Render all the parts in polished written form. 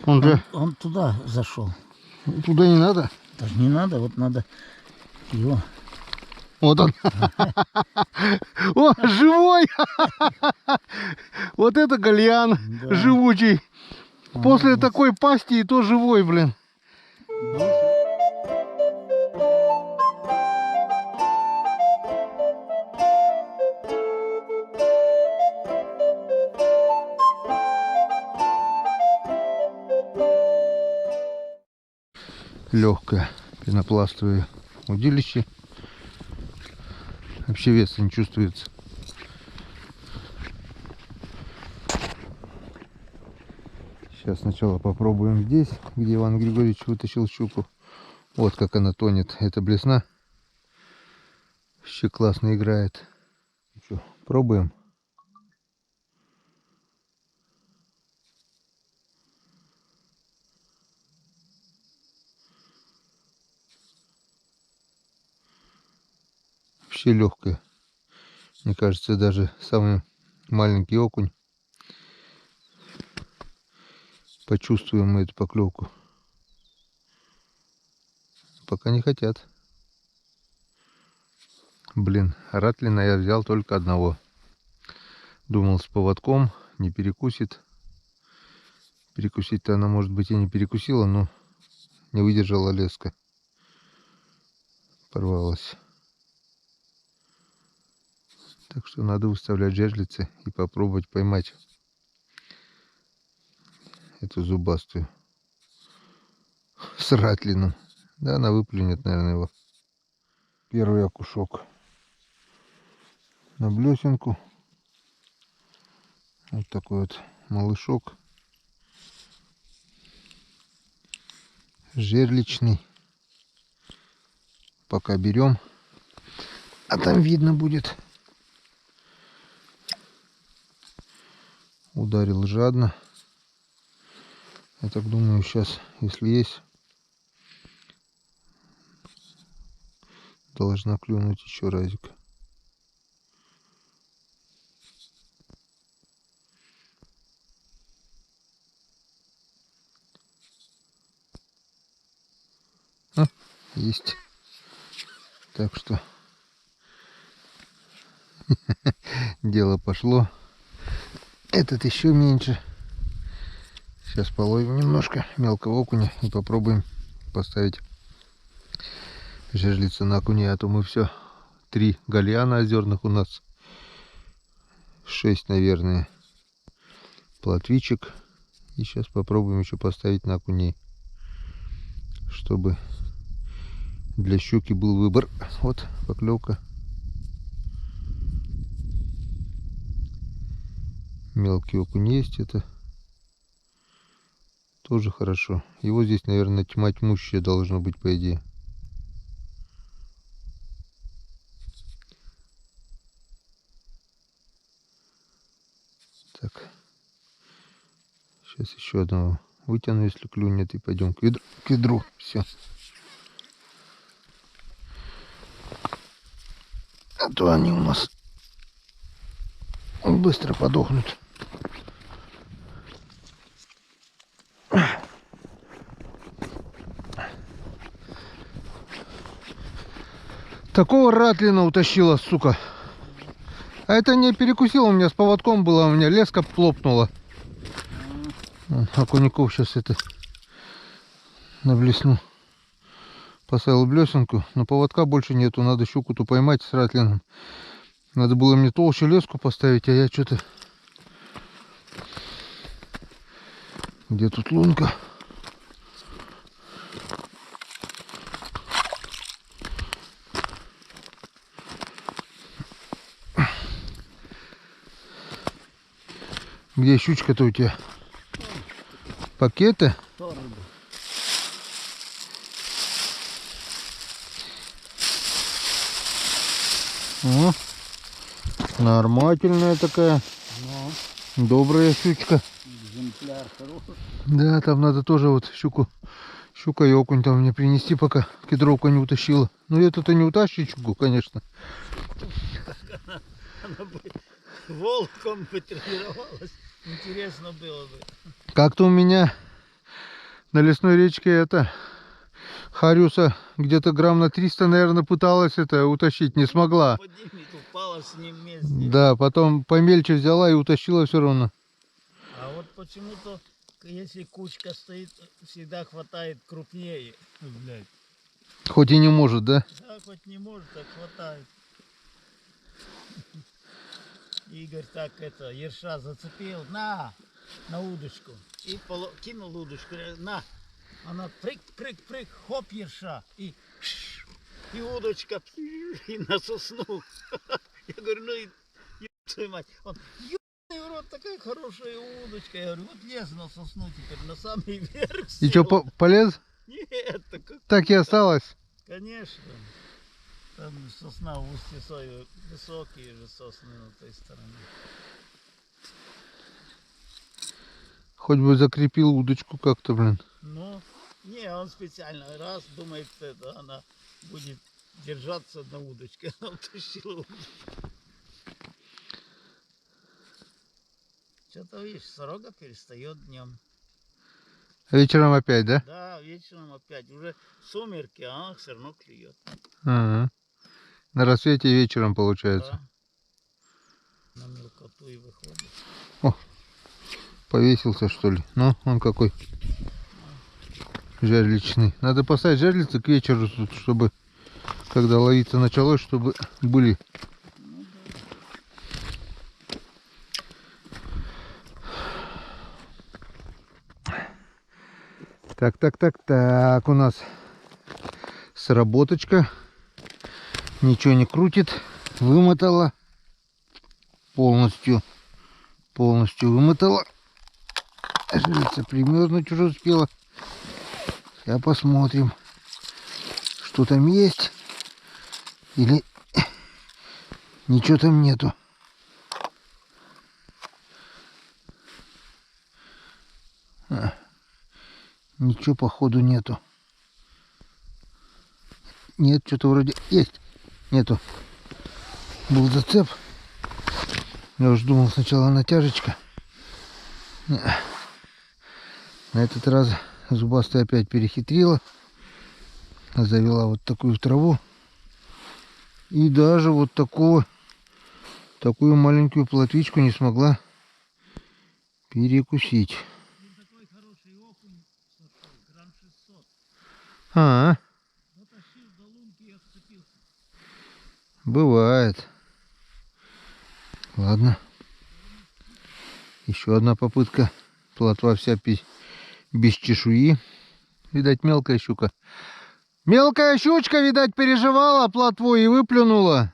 Он туда зашел. Туда не надо? Даже не надо, вот надо его. Вот он. О, живой! Вот это гальян Да. живучий. После такой пасти и то живой, блин. Легкое пенопластовое удилище. Вообще веса не чувствуется. Сейчас сначала попробуем здесь, где Иван Григорьевич вытащил щуку. Вот как она тонет. Это блесна. Вообще классно играет. Что, пробуем. Вообще легкая. Мне кажется, даже самый маленький окунь почувствуем мы эту поклевку. Пока не хотят. Блин, ратлина я взял только одного. Думал, с поводком не перекусит. Перекусить-то она, может быть, и не перекусила, но не выдержала леска. Порвалась. Так что надо выставлять жерлицы и попробовать поймать эту зубастую с ратлином. Да, она выплюнет, наверное, его. Первый окушок на блесенку. Вот такой вот малышок. Жерличный. Пока берем. А там видно будет. Ударил жадно. Я так думаю, сейчас, если есть, должна клюнуть еще разик. А, есть. Так что дело пошло. Этот еще меньше. Сейчас половим немножко мелкого окуня и попробуем поставить жерлицы на окуне. А то мы все 3 гальяна озерных у нас. 6, наверное, плотвичек. И сейчас попробуем еще поставить на окуней, чтобы для щуки был выбор. Вот поклевка. Мелкий окунь есть, это тоже хорошо. Его здесь, наверное, тьма тьмущая должно быть, по идее. Так. Сейчас еще одного вытяну, если клюнет, и пойдем к ведру. Все. А то они у нас быстро подохнут. Такого ратлина утащила, сука. А это не перекусила, у меня с поводком было, у меня леска плопнула. Окуняков сейчас это на блесну. Поставил блесенку, но поводка больше нету, надо щуку-то поймать с ратлином. Надо было мне толще леску поставить, а я что-то... Где тут лунка? Где щучка-то у тебя? Пакеты? О, нормальная такая. Но. Добрая щучка. Экземпляр хороший. Да, там надо тоже вот щука и окунь там мне принести, пока кедровка не утащила. Ну это-то не утащит щуку, конечно. Она бы волком бы тренировалась. Интересно было бы. Как-то у меня На лесной речке это Харюса где-то грамм на 300, наверное, пыталась это утащить, не смогла. Поднимет, упала с ним вместе. Да, потом помельче взяла и утащила все равно. А вот почему-то, если кучка стоит, всегда хватает крупнее. Блядь. Хоть и не может, да? Да, хоть не может, так хватает. Игорь так это, ерша зацепил, на удочку. И кинул удочку, на. Она прыг, хоп, ерша. И удочка, и на сосну. Я говорю, ну и твою мать. Он, ебаный в рот, такая хорошая удочка. Я говорю, вот лез на сосну теперь, на самый верх сел. И что, полез? Нет, Так и осталось. Конечно. Там сосна в устье сои, высокие же сосны на той стороне. Хоть бы закрепил удочку как-то, блин. Ну, не, он специально раз думает, это она будет держаться на удочке. Она утащила удочку. Что-то, видишь, сорока перестает днем. Вечером опять, да? Да, вечером опять. Уже сумерки, а она все равно клюет. Ага. На рассвете и вечером получается. Да. На мелкоту и выходит. О, повесился что ли? Ну, он какой жерличный. Надо поставить жерлицы к вечеру, чтобы, когда ловиться началось, чтобы были. Так, у нас сработочка. Ничего не крутит. Вымотала. Полностью вымотала. Жерлица примерзнуть уже успела. Сейчас посмотрим, что там есть. Или ничего там нету. Ничего походу нету. Нет, что-то вроде есть. Нету. Был зацеп. Я уж думал сначала натяжечка. На этот раз зубастая опять перехитрила. Завела вот такую траву. И даже вот такую маленькую плотвичку не смогла перекусить. Такой хороший окунь, грамм 600. Дотащил до лунки и отцепился. Бывает. Ладно. Еще одна попытка. Плотва вся без чешуи. Видать, мелкая щука. Мелкая щучка, видать, переживала плотву и выплюнула.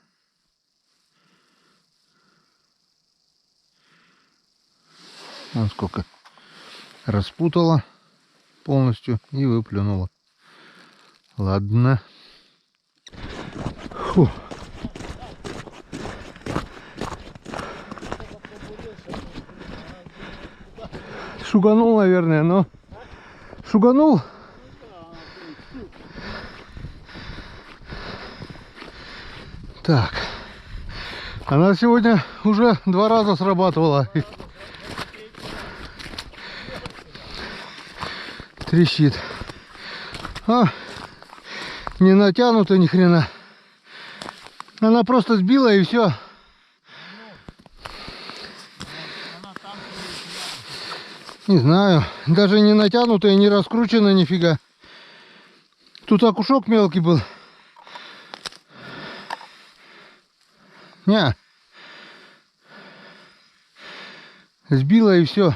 Вон сколько распутала полностью и выплюнула. Ладно. Фу. Шуганул, наверное, но... Шуганул? Так. Она сегодня уже 2 раза срабатывала. Трещит. Не натянута ни хрена. Она просто сбила и все. Не знаю. Даже не натянутая, не раскручена нифига. Тут окушок мелкий был. Не. Сбила и все.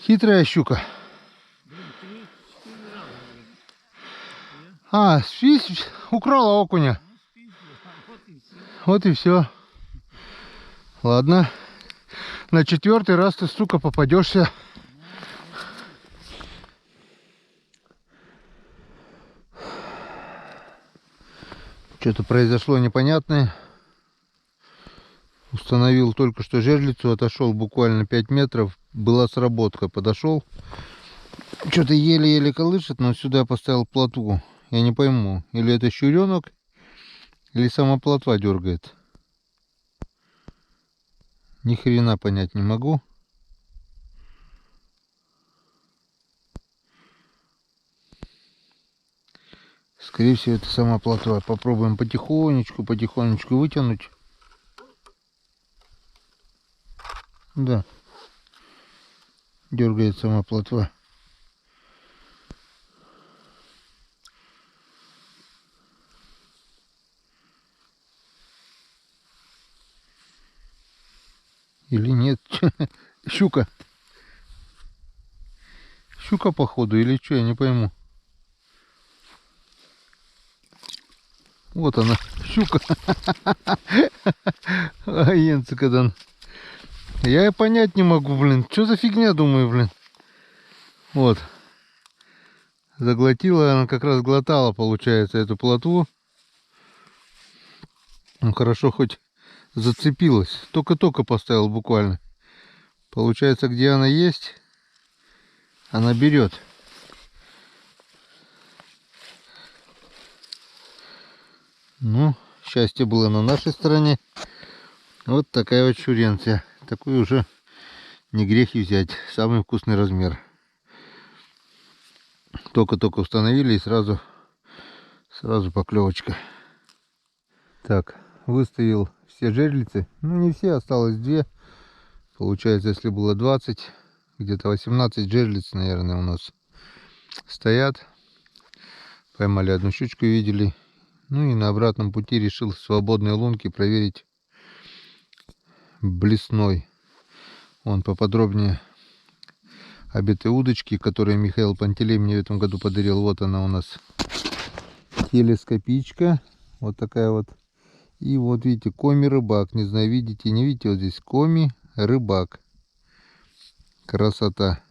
Хитрая щука. Спись украла окуня. Вот и все. Ладно. На 4-й раз ты, сука, попадешься. Что-то произошло непонятное. Установил только что жерлицу, отошел буквально 5 метров. Была сработка, подошел. Что-то еле-еле колышет, но сюда поставил плотву. Я не пойму, или это щуренок, или сама плотва дергает. Ни хрена понять не могу. Скорее всего, это сама плотва. Попробуем потихонечку вытянуть. Да. Дергает сама плотва. Или нет? Щука. Щука, походу, или что, я не пойму. Вот она, щука. Охуенцы-ка. Я и понять не могу, блин. Что за фигня, думаю, блин. Вот. Заглотила, она как раз глотала, получается, эту плотву. Ну, хорошо, хоть зацепилась. Только-только поставил буквально. Получается, где она есть, она берет. Ну, счастье было на нашей стороне. Вот такая вот чуренция. Такой уже не грех и взять. Самый вкусный размер. Только-только установили и сразу поклевочка. Так, выставил все жерлицы. Ну, не все, осталось 2. Получается, если было 20, где-то 18 жерлиц, наверное, у нас стоят. Поймали одну щучку, видели. Ну и на обратном пути решил в свободной лунке проверить блесной. Вон поподробнее об этой удочке, которую Михаил Пантелей мне в этом году подарил. Вот она у нас. Телескопичка. Вот такая вот. И вот видите, коми-рыбак. Не знаю, видите, не видите, вот здесь коми-рыбак. Красота.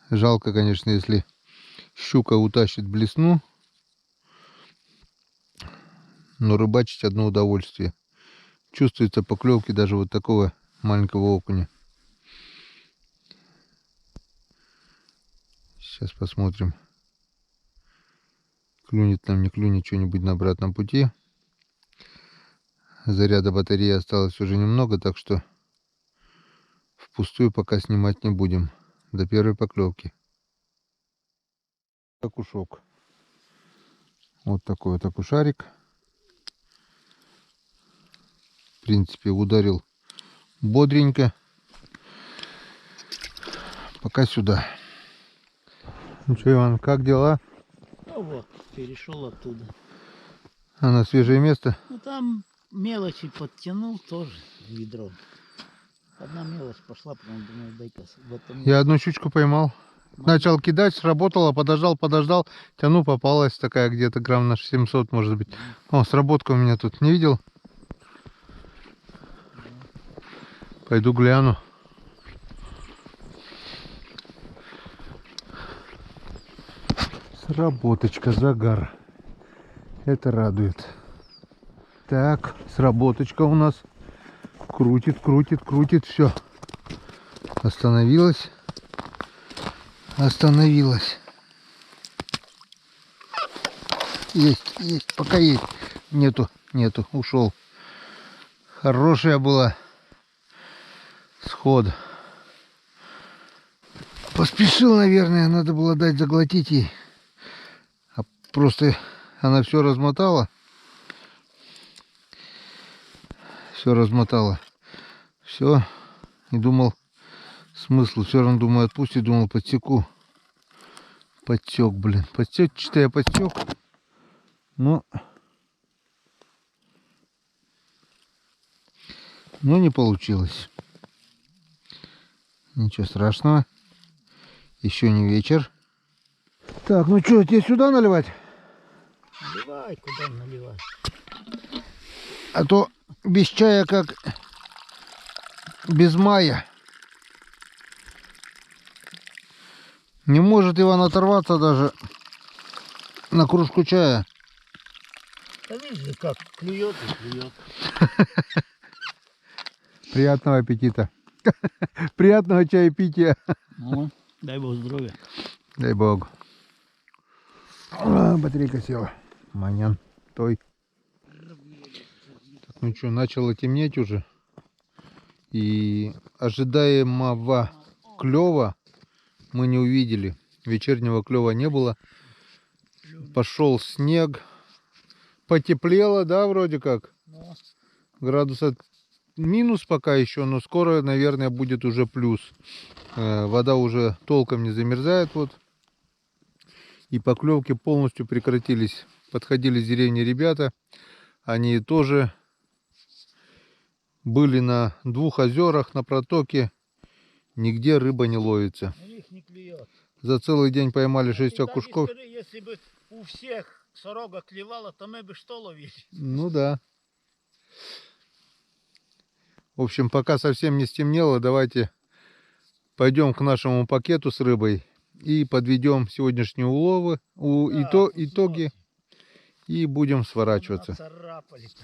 Жалко, конечно, если щука утащит блесну. Но рыбачить одно удовольствие. Чувствуется поклевки даже вот такого маленького окуня. Сейчас посмотрим. Клюнет нам, не клюнет что-нибудь на обратном пути. Заряда батареи осталось уже немного, так что впустую пока снимать не будем. До первой поклевки. Окушок. Вот такой вот окушарик. В принципе, ударил бодренько. Пока сюда. Ну что, Иван, как дела? Ну вот, перешел оттуда. А на свежее место? Ну там мелочи подтянул тоже ведро. Одна мелочь пошла, потом думаю, дай-ка в этом. Я одну щучку поймал. Начал кидать, сработало, подождал. Тяну, попалась такая где-то грамм на 700, может быть. О, сработка у меня тут. Не видел? Пойду гляну. Сработочка, загар. Это радует. Так, сработочка у нас. Крутит. Все. Остановилась. Есть, пока есть. Нету, ушел. Хорошая была. Сход. Поспешил, наверное, надо было дать заглотить ей. А просто она все размотала. Все. И думал, смысл. Все равно думаю, отпустить, думал, подсеку. Подсек, блин. Подсек, я подсек. Но не получилось. Ничего страшного. Еще не вечер. Так, ну что, тебе сюда наливать? Наливай, куда наливай. А то без чая как без мая. Не может Иван оторваться даже на кружку чая. Да видишь же, как клюет и клюет. Приятного аппетита. Приятного чаепития. Ну, дай бог здоровья. Дай бог. Батарейка села. Манян. Той. Так, ну что, начало темнеть уже. И ожидаемого клёва мы не увидели. Вечернего клёва не было. Пошел снег. Потеплело, да, вроде как? Ну, Градуса минус пока еще, но скоро, наверное, будет уже плюс. Вода уже толком не замерзает, вот. И поклевки полностью прекратились. Подходили с деревни ребята. Они тоже были на 2 озерах, на протоке. Нигде рыба не ловится. у них не клюет. За целый день поймали 6 Ты так и окушков. скажи, если бы у всех сорога клевала, то мы бы что ловили? Ну да. В общем, пока совсем не стемнело, давайте пойдем к нашему пакету с рыбой и подведем сегодняшние уловы, итоги, и будем сворачиваться. Царапали-то.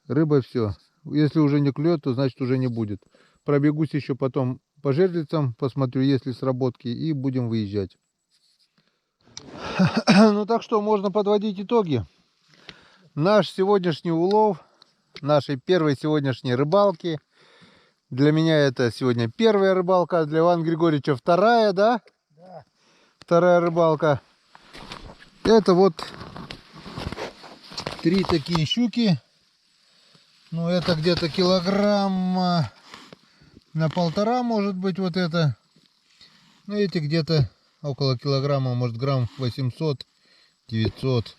Рыба все. Если уже не клюет, то значит уже не будет. Пробегусь еще потом по жерлицам, посмотрю, есть ли сработки, и будем выезжать. Ну так что, можно подводить итоги. Наш сегодняшний улов, нашей первой сегодняшней рыбалки. Для меня это сегодня первая рыбалка, для Ивана Григорьевича вторая, да? Да. Вторая рыбалка. Это вот 3 такие щуки. Ну, это где-то килограмма на 1,5, может быть, вот это. Ну, эти где-то около килограмма, может, грамм 800, 900.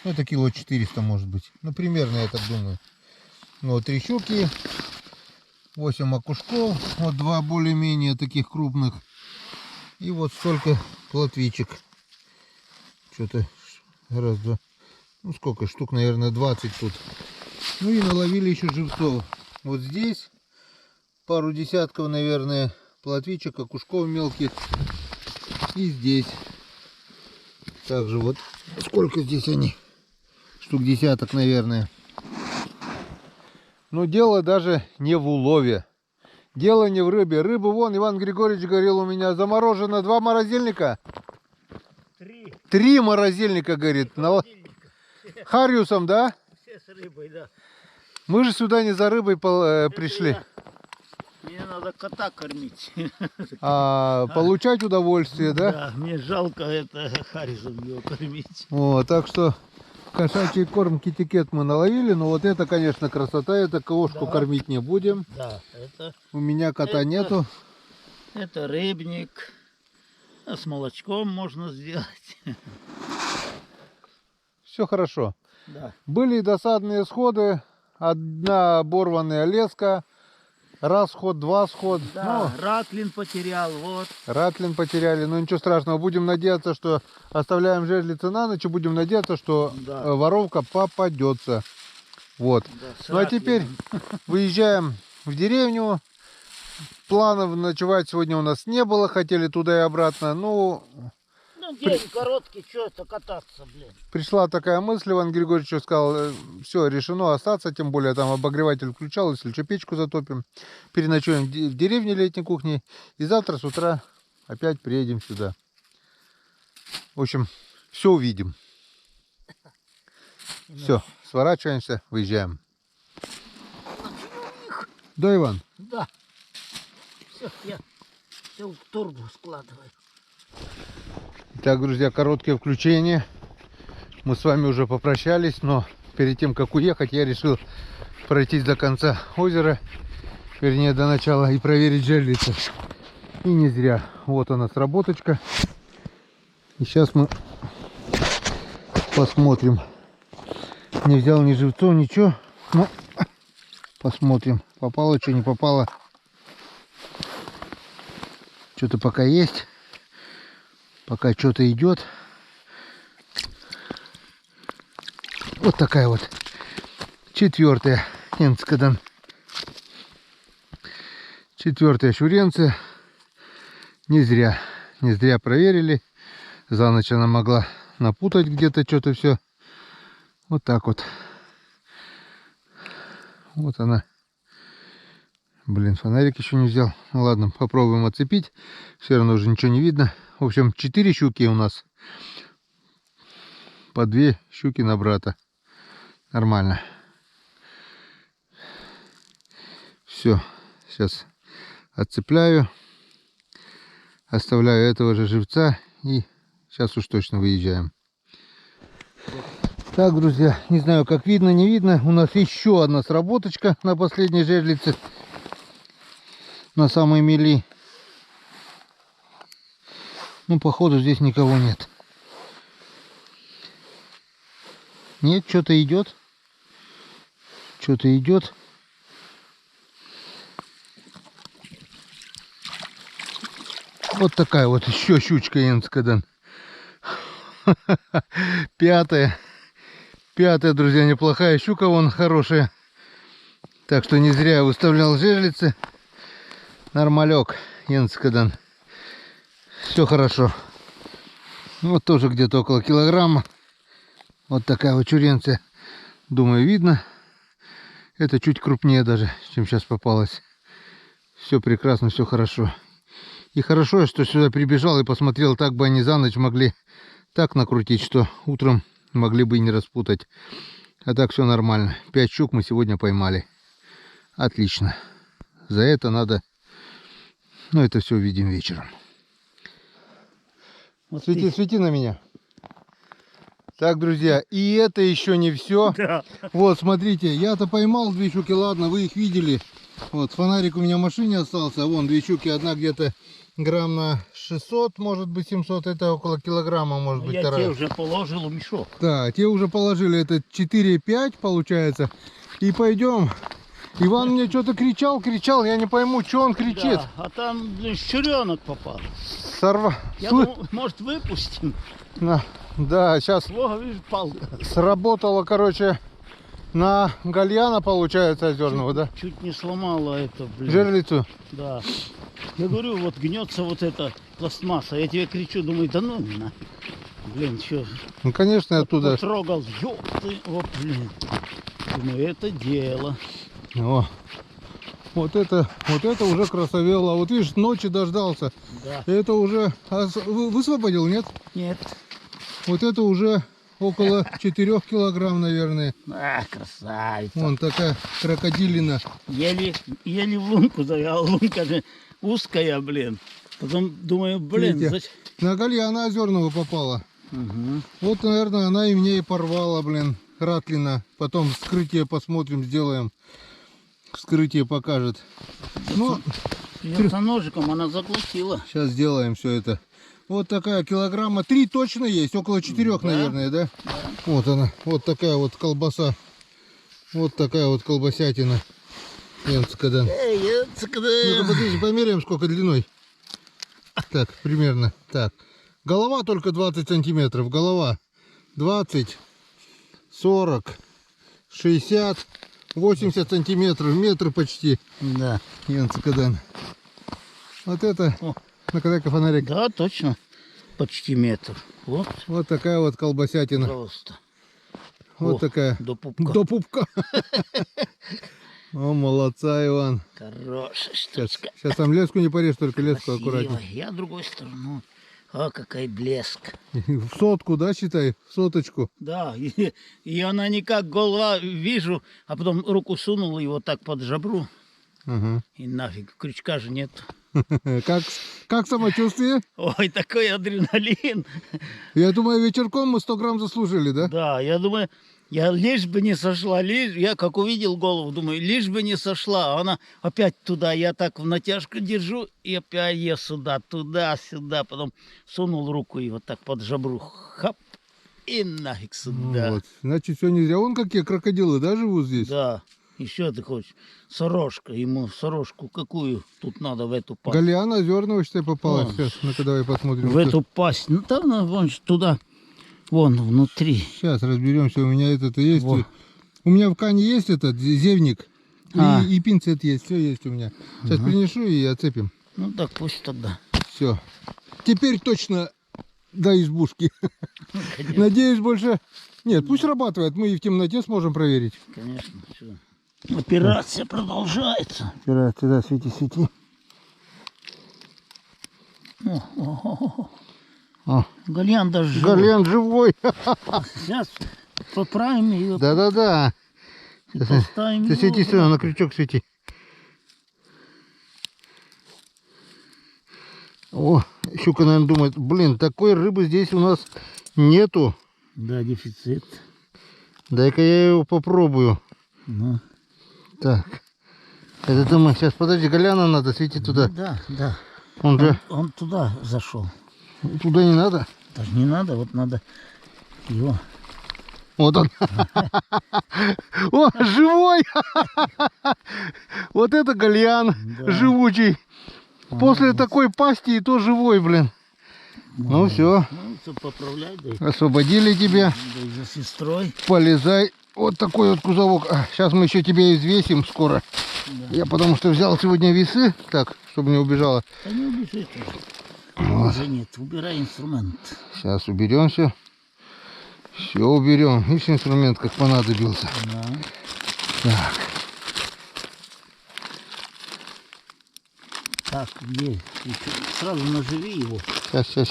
Ну, это кило 400, может быть. Ну, примерно, я так думаю. Ну, вот 3 щуки, 8 окушков, вот 2 более-менее таких крупных. И вот столько плотвичек. Что-то раз, два. Ну, сколько штук, наверное, 20 тут. Ну и наловили еще живцов. Вот здесь пару десятков, наверное, плотвичек, окушков мелких. И здесь также вот сколько здесь они, штук десяток, наверное. Но дело даже не в улове, дело не в рыбе. Рыбы вон, Иван Григорьевич говорил, у меня заморожено 2 морозильника. 3 морозильника, говорит, Хариусом, да? Все с рыбой, да. Мы же сюда не за рыбой пришли, Мне надо кота кормить. а получать удовольствие, да? Да, мне жалко это Харрисом его кормить. Вот, так что кошачий корм китикет мы наловили, но вот это, конечно, красота, это кошку Да. кормить не будем. Да, это У меня кота нету. это рыбник. А с молочком можно сделать. Все хорошо. Да. Были досадные сходы, одна оборванная леска, раз сход, 2 сход. Да, Ратлин потерял, вот. Ратлин потеряли, но ничего страшного. Будем надеяться, что оставляем жерлицы на ночь и будем надеяться, что Да. воровка попадется. Вот. Да, с Ну а теперь Ратлином. выезжаем в деревню. Планов ночевать сегодня у нас не было, хотели туда и обратно. Ну, Ну, день короткий, что это кататься, блин. пришла такая мысль, Иван Григорьевич сказал, все, решено остаться, тем более там обогреватель включал, если что, печку затопим. Переночуем в деревне летней кухни и завтра с утра опять приедем сюда. В общем, все увидим. Все, сворачиваемся, выезжаем. Да, Иван? Да. Все, я все в турбу складываю. Итак, друзья, короткое включение. Мы с вами уже попрощались, но перед тем, как уехать, я решил пройтись до конца озера, вернее, до начала, и проверить жерлицу. И не зря. Вот она, сработочка. И сейчас мы посмотрим. Не взял ни живцов, ничего. Ну, посмотрим, попало, что не попало. Что-то пока есть. Пока что-то идет. Вот такая вот 4-я Энскадан. 4-я шуренция. Не зря проверили. За ночь она могла напутать где-то что-то все. Вот так вот. Вот она. Блин, фонарик еще не взял. Ну ладно, попробуем отцепить. Все равно уже ничего не видно. В общем, 4 щуки у нас. По 2 щуки на брата. Нормально. Все. Сейчас отцепляю. Оставляю этого же живца. И Сейчас уж точно выезжаем. Так, друзья, не знаю, как видно, не видно. У нас еще одна сработочка на последней жерлице. На самой мели. Ну, походу, здесь никого нет. Нет, что-то идет. Что-то идет. Вот такая вот еще щучка Енскадан. Пятая. Пятая, друзья, неплохая щука, вон хорошая. Так что не зря я выставлял жерлицы. Нормалек, Енскадан. Все хорошо. Вот тоже где-то около килограмма. Вот такая вот чуренция. Думаю, видно. Это чуть крупнее даже, чем сейчас попалось. Все прекрасно, все хорошо. И хорошо, что сюда прибежал и посмотрел, так бы они за ночь могли так накрутить, что утром могли бы и не распутать. А так все нормально. 5 щук мы сегодня поймали. Отлично. За это надо... Ну, это все увидим вечером. Вот Свети, свети на меня. Так, друзья, и это еще не все. Да. Вот, смотрите, я-то поймал 2 щуки, ладно, вы их видели. Вот, фонарик у меня в машине остался. Вон 2 щуки, одна где-то грамм на 600, может быть 700, это около килограмма, может быть, Я вторая. тебе уже положил в мешок. Да, те уже положили, это 4-5 получается. И пойдем. Иван мне что-то кричал, я не пойму, что он кричит. Да, а там, блин, щуренок попал. Сорва. Я думал, может, выпустим. Да, сейчас Плохо, видишь, палка. сработало, короче, на гальяна, получается, озерного, да? Чуть не сломала это, блин. Жерлицу. Да. Я говорю, вот гнется вот эта пластмасса. Я тебе кричу, думаю, да ну на. Блин, что? Ну, конечно, оттуда. Потрогал, ёпты, вот, блин. Думаю, это дело. О, вот это уже красавело. А вот видишь, ночи дождался. Да. Это уже высвободил, нет? Нет. Вот это уже около 4 килограмм, наверное. А, красавица. Вон такая крокодилина. Еле в лунку завел. Лунка же узкая, блин. Потом думаю, блин, Видите, на гальяна озерного попала. Угу. Вот, наверное, она и мне и порвала, блин, ратлина. Потом вскрытие посмотрим, сделаем. Вскрытие покажет. Ну, Со ножиком она заглотила. сейчас сделаем все это. Вот такая килограмма 3 точно есть, около 4, да, наверное, да? Да. Вот она, вот такая вот колбаса. Вот такая вот колбасятина. Енскадан. Ну-ка, подожди, померяем, сколько длиной. Так, примерно. Так. Голова только 20 сантиметров. Голова 20, 40, 60, 80 сантиметров. Метр почти. Да. Енскадан. Вот это. О. Накадай-ка фонарик. Да, точно. Почти метр. Вот, Вот такая вот колбасятина. пожалуйста. Вот О, такая. до пупка. До пупка. О, молодца, Иван. Хорошая Сейчас, штучка. сейчас там леску не порежь, только леску аккуратнее. Красивая. Я другой стороной. А, какой блеск. В сотку, да, считай? В соточку. Да, и она никак голова, вижу, а потом руку сунул и вот так под жабру. Ага. И нафиг, крючка же нет. Как самочувствие? Ой, такой адреналин. Я думаю, вечерком мы 100 грамм заслужили, да? Да, я думаю, я лишь бы не сошла, я как увидел голову, думаю, лишь бы не сошла. А она опять туда, я так в натяжку держу, и опять я сюда, туда-сюда. Потом сунул руку и вот так под жабру, хап, и нафиг сюда. Вот. Значит, все не зря. Вон какие крокодилы, да, живут здесь? Да, еще ты хочешь, сорожка, ему сорожку какую тут надо в эту пасть? Гальяна озерного, считай, попалась. Вон. Сейчас, ну-ка давай посмотрим. В эту пасть, ну там вон туда, вон внутри. Сейчас разберемся, у меня этот есть. Во. У меня в кане есть этот зевник. А. И пинцет есть, все есть у меня. Сейчас принесу и отцепим. Ну так пусть тогда. Все. Теперь точно до избушки. Конечно, Надеюсь, больше... Нет, пусть срабатывает, мы и в темноте сможем проверить. конечно. Всё. Операция продолжается. Операция, да, свети, свети. О, Гальян даже живой. Гальян живой. Сейчас поправим ее. Да-да-да. И поставим Ты его свети сюда, обратно. на крючок свети. О, щука, наверное, думает, блин, такой рыбы здесь у нас нету. Да, дефицит. Дай-ка я его попробую. Ну, Так. Это мы сейчас, подожди, Коляна надо светить туда. да, да. Он же Он туда зашел. туда не надо. Даже не надо, вот надо его. Вот он. О, живой! Вот это гальян Да. живучий. После такой пасти и то живой, блин. Ну все, Ну, все поправляй, да, освободили тебя. да и за сестрой. Полезай. Вот такой вот кузовок. Сейчас мы еще тебя извесим скоро. Да. Я потому что взял сегодня весы, так, чтобы не убежала. Да не убежит. Вот. Уже нет, убирай инструмент. Сейчас уберем все. Все уберем. Видишь, инструмент как понадобился. Да. Так. Так, где? Ты чё, сразу наживи его. Сейчас.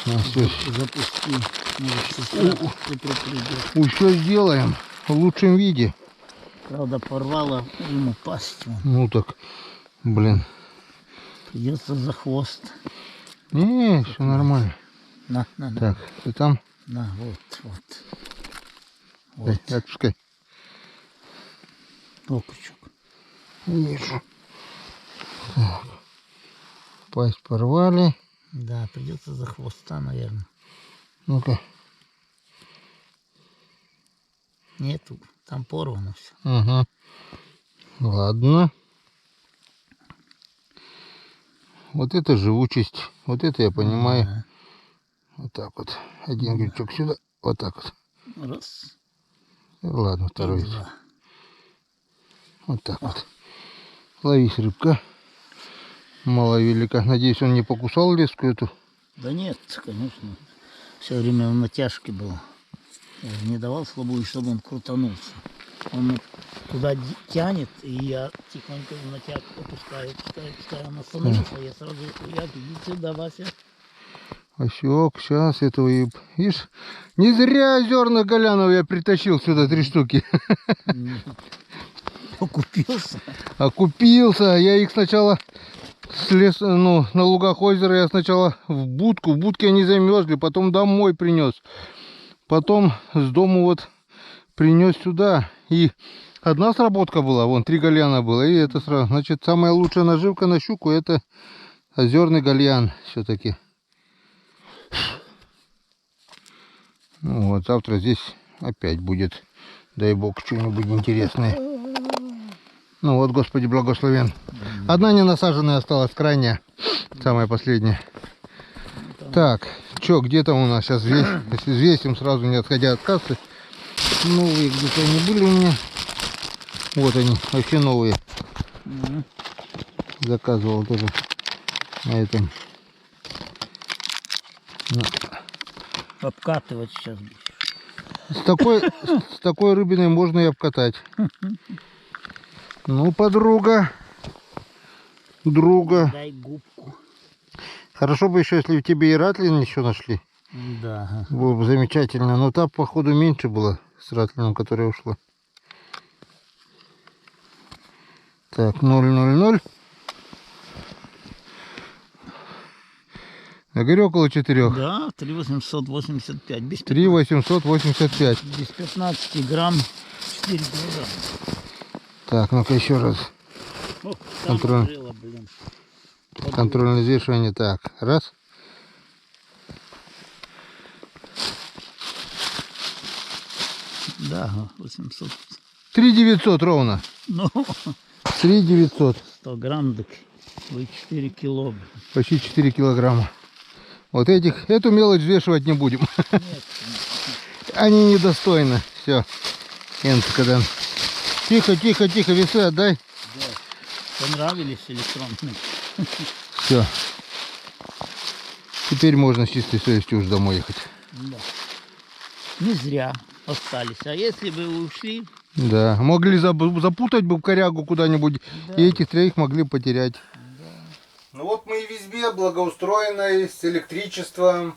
И Все. запусти. Может, сестра к утру придет. Все сделаем в лучшем виде. Правда, порвала ему пасть. Вон. Ну так, блин. Придется за хвост. Не, все нормально. На. Так, ты там? На, вот. Дай, отпускай. Окучок. Вижу. Так. Пасть порвали. Да, придется за хвоста, наверное. Ну-ка. Нету, там порвано все. Ага. Ладно. Вот это живучесть. Вот это я понимаю. Да. Вот так вот. Один крючок сюда. Вот так вот. Раз, Ладно, и второй. два. Вот так вот. Ловись, рыбка. Маловелика. Надеюсь, он не покусал леску эту. Да нет, конечно. Все время он на тяжке был. Я же не давал слабую, чтобы он крутанулся. Он туда тянет, и я тихонько на тяг опускаю. Он остановился, я сразу я иди сюда, Вася. Осек, сейчас этого и... Видишь, не зря зерна Голянова я притащил сюда 3 штуки. Окупился. Окупился. Я их сначала с леса, ну, на лугах озера я сначала в будку. В будке они замерзли, потом домой принес. Потом с дому вот принес сюда. И одна сработка была, вон 3 гальяна было. И это сразу, значит, самая лучшая наживка на щуку — это озерный гальян все-таки. Ну вот, завтра здесь опять будет, дай бог, что-нибудь интересное. Ну вот, Господи благословен. Одна не насаженная осталась, крайняя, самая последняя. Так, что, где там у нас сейчас взвесим сразу, не отходя от кассы. Новые где-то они были у меня. Вот они, вообще новые. Заказывал тоже на этом. Обкатывать сейчас будешь. С такой рыбиной можно и обкатать. Ну, подруга. Друга. Дай губку. Хорошо бы еще, если в тебе и ратлин еще нашли. Да. Было бы замечательно. Но та, походу, меньше было с ратлином, которая ушла. Так, 0,00. На горе около 4. Да, 3,885. Без 3,885. Без 15 грамм 4 килограмма. Так, ну-ка еще раз. Ох, Контроль. открыла, блин. Контрольное взвешивание. Так, раз. Да, 800. 3,900 ровно. Ну, 3,900. 100 грамм, так вы 4 кило. Почти 4 килограмма. Вот эту мелочь взвешивать не будем. Нет, Они недостойны. Все. Энтка. Тихо, весы отдай. да. Понравились электронные? Все. Теперь можно с чистой совестью уже домой ехать. Да. Не зря остались. А если бы вы ушли, Да. Могли запутать бы в корягу куда-нибудь. да. И этих 3 могли потерять. Да. Ну вот мы и в избе благоустроенной, с электричеством.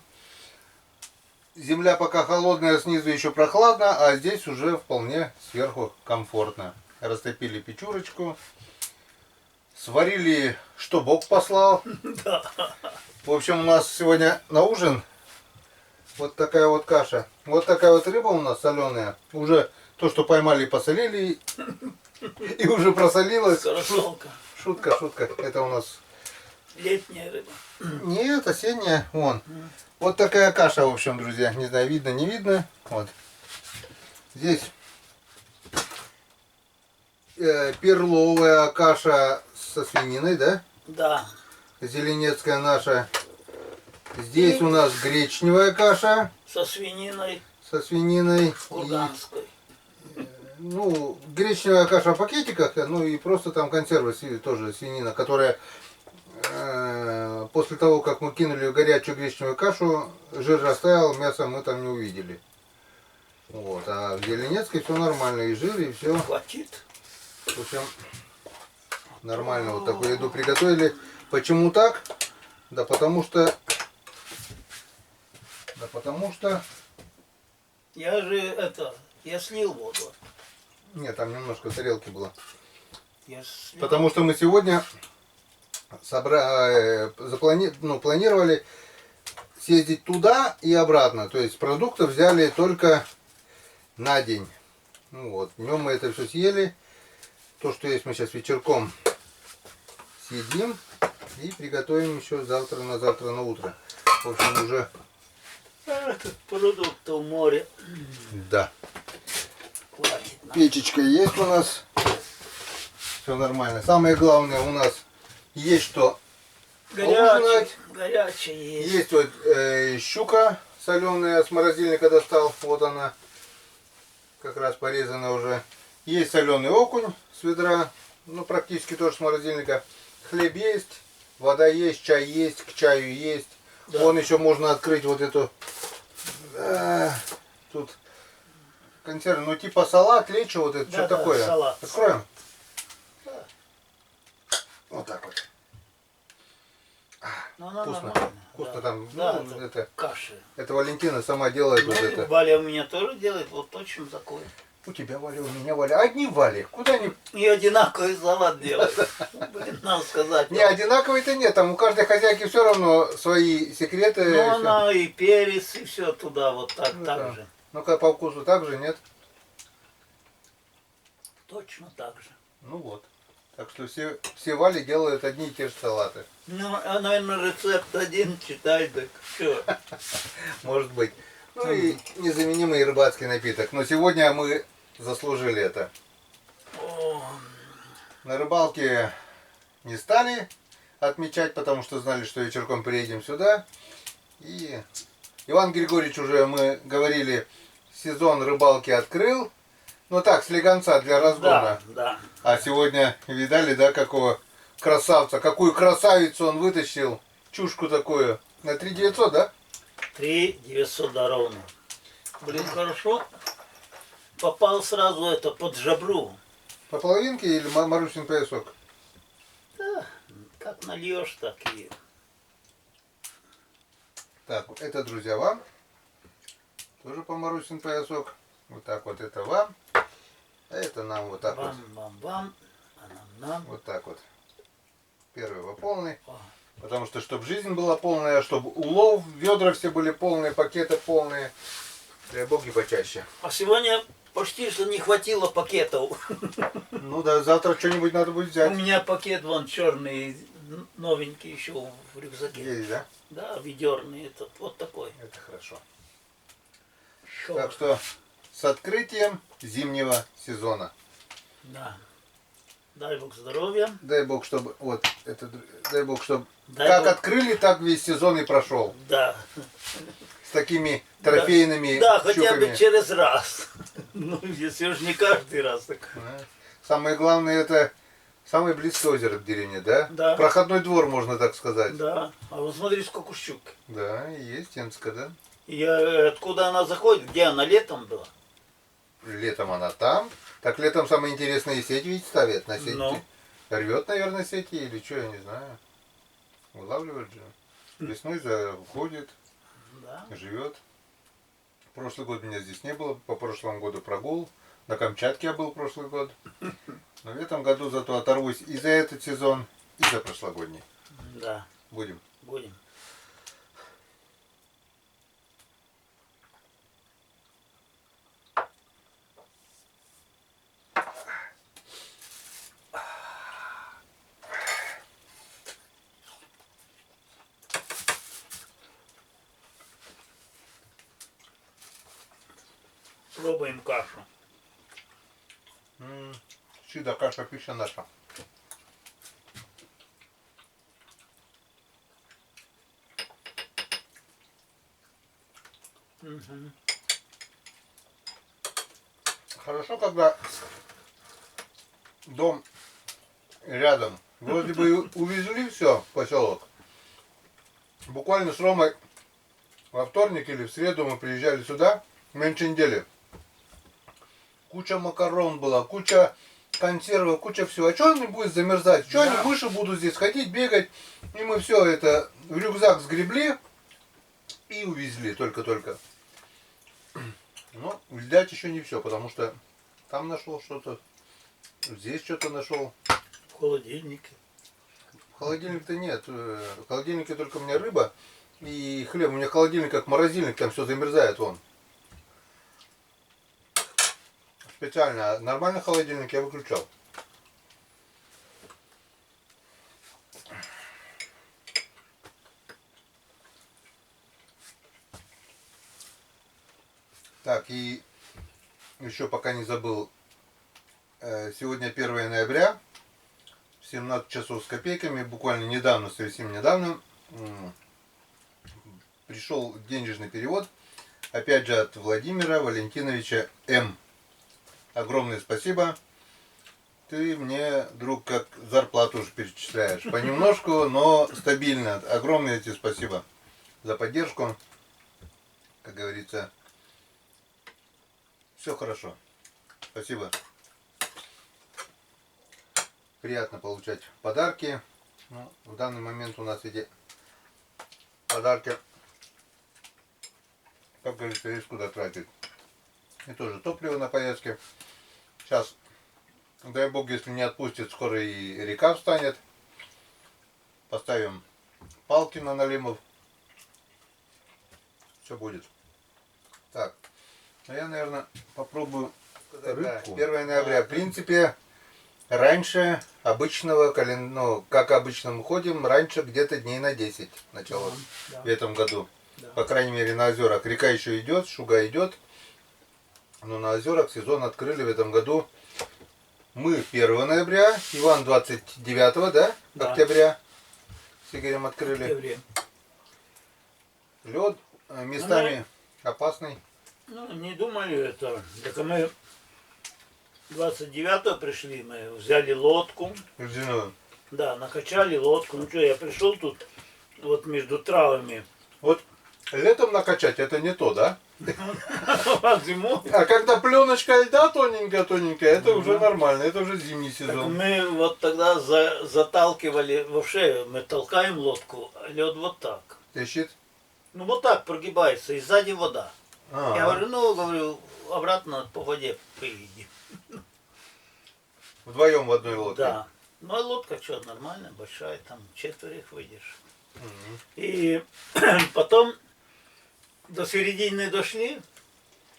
Земля пока холодная, снизу еще прохладно, а здесь уже вполне сверху комфортно. Растопили печурочку. Сварили, что Бог послал. Да. В общем, у нас сегодня на ужин вот такая вот каша. Вот такая вот рыба у нас соленая. Уже то, что поймали, посолили. И уже просолилась. Карасолка. Шутка, шутка. Это у нас... Летняя рыба. Нет, осенняя. Вон. Вот такая каша, в общем, друзья. Не знаю, видно, не видно. Вот. Здесь перловая каша со свининой, да? Да. Зеленецкая наша. Здесь у нас гречневая каша Со свининой со свининой. курганской. Ну, гречневая каша в пакетиках, ну и просто там консервы тоже свинина, которая после того, как мы кинули в горячую гречневую кашу, жир растаял, мясо мы там не увидели. Вот, а в Зеленецкой все нормально, и жир, и все. Хватит. В общем, нормально вот такую еду приготовили. Почему так? Да потому что... Я же я слил воду. Нет, там немножко в тарелке было. Я слил. Потому что мы сегодня планировали съездить туда и обратно. То есть продуктов взяли только на день. Ну вот, днем мы это все съели. То, что есть, мы сейчас вечерком съедим и приготовим еще завтра на утро. В общем, уже... Продуктов море. Да. Хватит нам. Печечка есть у нас. Все нормально. Самое главное, у нас есть что поужинать. Горячий есть. Есть вот щука соленая с морозильника достал. Вот она. Как раз порезана уже. Есть соленый окунь с ведра. Ну, практически тоже с морозильника. Хлеб есть. Вода есть. Чай есть. К чаю есть. Да. Вон еще можно открыть вот эту... тут консервы. Ну, типа салат, лечо. Вот это. Да, Что да, такое? салат. Откроем? Да. Вот так вот. Ну, она Вкусно. нормальная. Вкусно Да. там. Да, Ну, это это... каши. Это Валентина сама делает вот Ну, это. Валя у меня тоже делает вот точно такое. У тебя Валя, у меня Валя. Одни Вали. Куда ни... И одинаковый салат делает. Блин, надо сказать. Не, одинаковый-то нет. Там у каждой хозяйки все равно свои секреты. Ну, всё. она и перец, и все туда вот так, Ну, так да. же. Ну-ка, по вкусу так же, нет? Точно так же. Ну вот. Так что все Вали делают одни и те же салаты. Ну, а, наверное, рецепт один читай, так все. Может быть. Ну и незаменимый рыбацкий напиток. Но сегодня мы заслужили это. На рыбалке не стали отмечать, потому что знали, что вечерком приедем сюда. И Иван Григорьевич уже, мы говорили, сезон рыбалки открыл. Ну так, слегонца для разгона. Да, да. А сегодня видали, да, какого красавца, какую красавицу он вытащил. Чушку такую. На 3900, да? 3900 да ровно. Блин, хорошо. Попал сразу это под жабру. По половинке или Марусин поясок? Да, как нальешь, так и... Так, это, друзья, вам. Тоже по Марусин поясок. Вот так вот это вам. А это нам вот так вот. Бам-бам-бам. А нам. Вот так вот. Первый по полный. О. Потому что, чтобы жизнь была полная, чтобы улов, ведра все были полные, пакеты полные. Дай боги почаще. А сегодня почти что не хватило пакетов. Ну да, завтра что-нибудь надо будет У взять. меня пакет вон черный, новенький еще в рюкзаке. Есть, да? Да, ведерный этот, вот такой. Это хорошо. Шо? Так что с открытием зимнего сезона. Да. Дай Бог здоровья. Дай бог, чтобы вот это, дай бог, чтобы Дай как Бог. открыли, так весь сезон и прошел. Да. С такими трофейными Да, хотя бы щуками. через раз. Ну, если уж не каждый раз, так. Да. Самое главное, это самое близкое озеро к деревне, да? Да. Проходной двор, можно так сказать. Да. А вот смотри, сколько щук. Да, и есть Энска, да? И откуда она заходит? Где она летом была? Летом она там. Так летом самое интересное, сеть ведь ставят на сети. Ну. Рвет, наверное, сети или что, я не знаю. Вылавливает же. Весной заходит, Да. живет. Прошлый год меня здесь не было, по прошлому году прогул На Камчатке я был прошлый год. Но в этом году зато оторвусь и за этот сезон, и за прошлогодний. Да, Будем. будем. Пробуем кашу. Чудо, каша, пища наша. Мгм. Хорошо, когда дом рядом. Вроде бы увезли все в поселок. Буквально с Ромой во вторник или в среду мы приезжали сюда, меньше недели. Куча макарон была, куча консервов, куча всего. А что они будут замерзать? Что Да. они мыши будут здесь ходить, бегать? И мы все это в рюкзак сгребли и увезли только-только. Но взять еще не все, потому что там нашел что-то, здесь что-то нашел. В холодильнике. В холодильнике-то нет. В холодильнике только у меня рыба и хлеб. У меня холодильник как морозильник, там все замерзает вон. Специально. А нормальный холодильник я выключал. Так, и еще пока не забыл. Сегодня 1 ноября. 17 часов с копейками. Буквально недавно, совсем недавно. Пришел денежный перевод. Опять же от Владимира Валентиновича М. Огромное спасибо. Ты мне, друг, как зарплату уже перечисляешь. Понемножку, но стабильно. Огромное тебе спасибо за поддержку. Как говорится, все хорошо. Спасибо. Приятно получать подарки. Ну, в данный момент у нас эти подарки, как говорится, есть куда тратить. И тоже топливо на поездке. Сейчас, дай бог, если не отпустит, скоро и река встанет. Поставим палки на налимов. Все будет. Так, а я, наверное, попробую рыбку. 1 ноября. В принципе, раньше обычного, ну, как обычно мы ходим, раньше где-то дней на 10 начало Да. в этом году. Да. По крайней мере, на озерах. Река еще идет, Шуга идет. Но на озерах сезон открыли в этом году. Мы 1 ноября, Иван 29, да? Да. Октября. С Игорем открыли. Октябре. Лед местами опасный. Ну, не думали это. Так мы 29-го пришли, мы взяли лодку. Ледяную. Да, накачали лодку. Ну что, я пришел тут, вот между травами. Вот летом накачать это не то, да? А зимой. А когда пленочка льда тоненькая, это уже нормально, это уже зимний Так сезон. мы вот тогда заталкивали, вообще мы толкаем лодку, а лед вот так. Тащит? Ну вот так прогибается, и сзади вода. А, Я говорю, обратно по воде поедем. вдвоем в одной лодке. Да. Ну а лодка что, нормальная, большая, там 4 выйдешь. Мгм. И потом до середины дошли,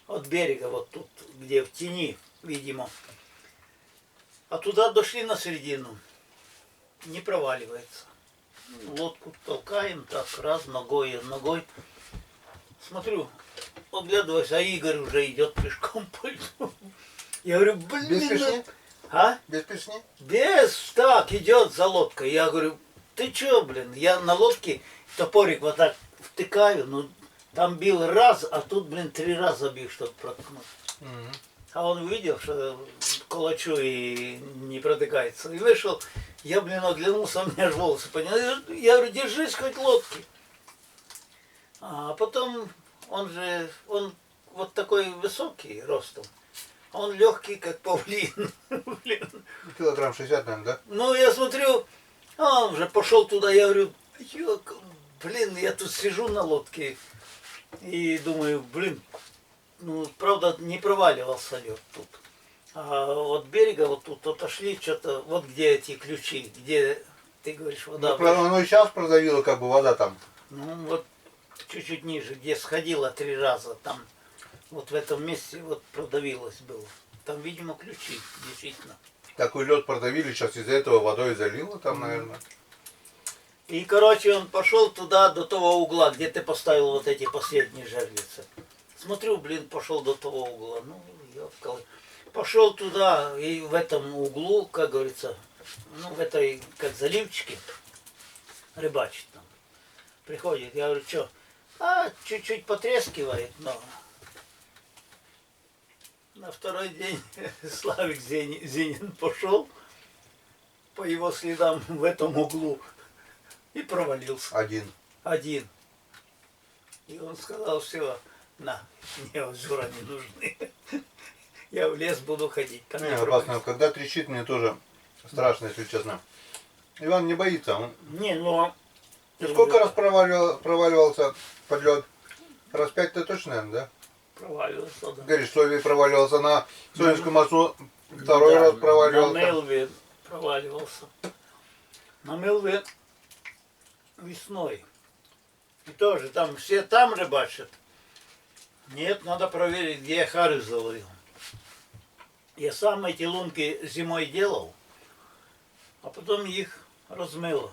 от берега, вот тут, где в тени, видимо. А туда дошли на середину, не проваливается. Лодку толкаем так, раз, ногой. Смотрю, оглядываюсь, а Игорь уже идет пешком по льду. Я говорю, Без блин, пешни? а? Без пешни? Без, так, идет за лодкой. Я говорю, ты чё, блин, я на лодке топорик вот так втыкаю, ну, там бил раз, а тут, блин, 3 раза бил, чтобы проткнуть. Мгм. А он увидел, что кулачу и не протыкается. И вышел, я, блин, оглянулся, у меня аж волосы подняли. Я говорю, держись хоть лодки. А потом он вот такой высокий ростом. Он легкий, как павлин. Блин. Килограмм 60, наверное, да? Ну, я смотрю, а он уже пошел туда, я говорю, блин, я тут сижу на лодке и думаю, блин, ну, правда, не проваливался лед тут. А от берега вот тут отошли что-то, вот где эти ключи, где, ты говоришь, вода. Ну, оно и сейчас продавило, как бы вода там. Ну вот чуть-чуть ниже, где сходила 3 раза, там вот в этом месте вот продавилось было. Там, видимо, ключи, действительно. Такой лед продавили, сейчас из-за этого водой залило там, наверное. И, короче, он пошел туда, до того угла, где ты поставил вот эти последние жерлицы. Смотрю, блин, пошел до того угла. Ну, ёпкалы. Пошел туда, и в этом углу, как говорится, ну, в этой, как заливчике, рыбачит там. Приходит, я говорю, что? А, чуть-чуть потрескивает, но... На второй день Славик Зинин пошел по его следам в этом углу и провалился. Один. И он сказал, все, на, мне озера не нужны. Я в лес буду ходить. Там Не, опасно. Когда трещит, мне тоже страшно, если честно. Иван не боится. Он... Не, ну... Ты сколько раз проваливался под лед? Раз 5-то точно, наверное, да? Проваливался, да. Говоришь, что проваливался на Соинском мосту, второй раз проваливался. На Мелве проваливался. На Мелве весной. И тоже там все там рыбачат. Нет, надо проверить, где я харю заловил. Я сам эти лунки зимой делал, а потом их размыло.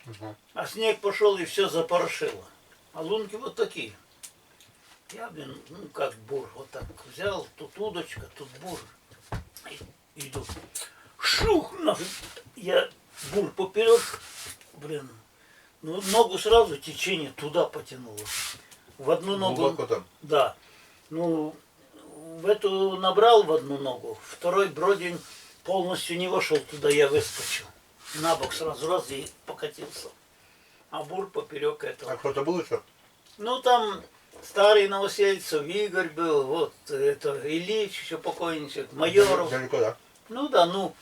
Угу. А снег пошел и все запорошило. А лунки вот такие. Я, блин, ну как бур, вот так взял, тут удочка, тут бур. И иду. Шух, нафиг. Я бур поперек, блин. Ну, ногу сразу течение туда потянуло. В одну ногу. Глубоко там. Да. Ну, в эту набрал в одну ногу, второй бродень полностью не вошел туда, я выскочил. На бок сразу раз и покатился. А бур поперек этого. А кто-то был еще? Ну, там старый Новосельцев, Игорь был, вот это Ильич, еще покойничек, Майоров. Далеко, да? Ну да, ну,